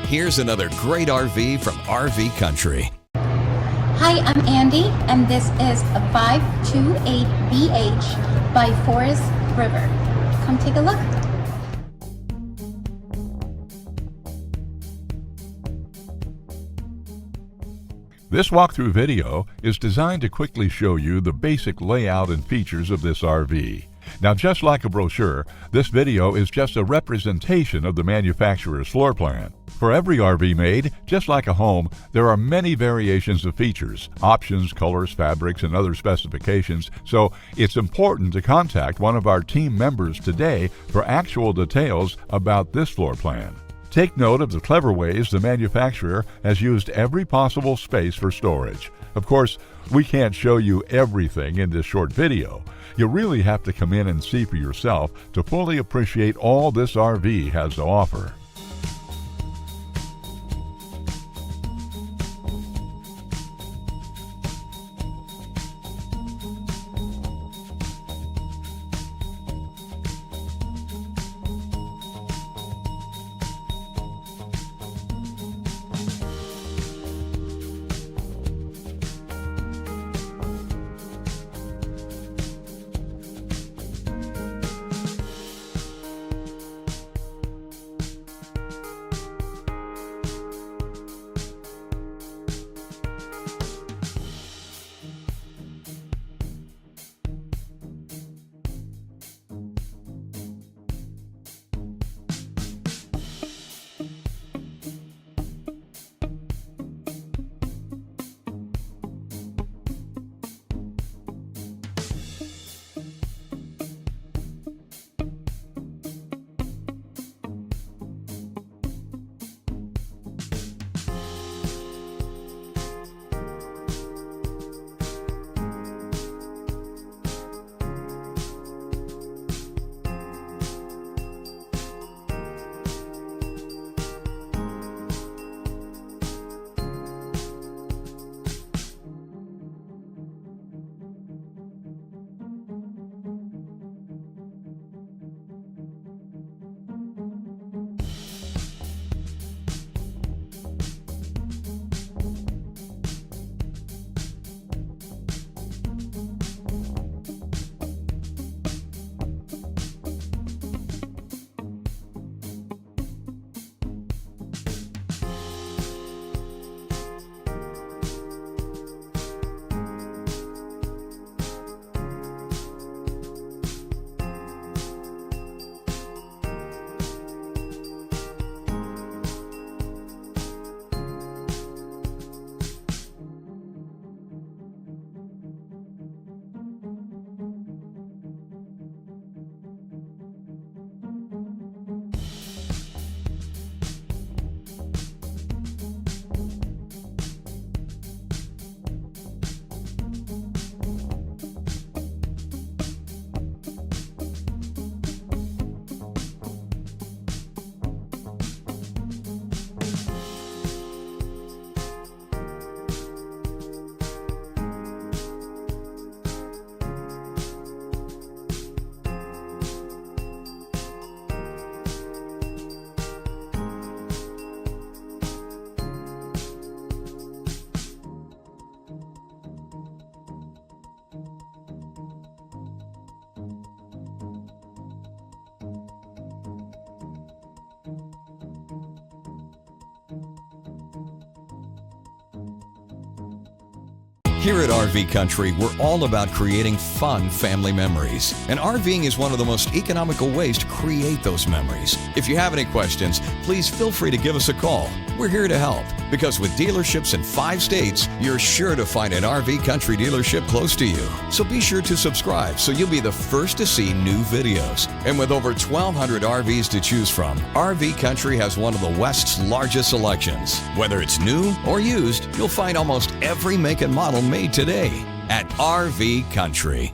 Here's another great RV from RV Country. Hi, I'm Andy, and this is a 528BH by Forest River. Come take a look. This walkthrough video is designed to quickly show you the basic layout and features of this RV. Now, just like a brochure, this video is just a representation of the manufacturer's floor plan. For every RV made, just like a home, there are many variations of features, options, colors, fabrics, and other specifications, so it's important to contact one of our team members today for actual details about this floor plan. Take note of the clever ways the manufacturer has used every possible space for storage. Of course, we can't show you everything in this short video. You really have to come in and see for yourself to fully appreciate all this RV has to offer. Here at RV Country, we're all about creating fun family memories. And RVing is one of the most economical ways to create those memories. If you have any questions, please feel free to give us a call. We're here to help, because with dealerships in 5 states, you're sure to find an RV Country dealership close to you. So be sure to subscribe so you'll be the first to see new videos. And with over 1,200 RVs to choose from, RV Country has one of the West's largest selections. Whether it's new or used, you'll find almost every make and model made today at RV Country.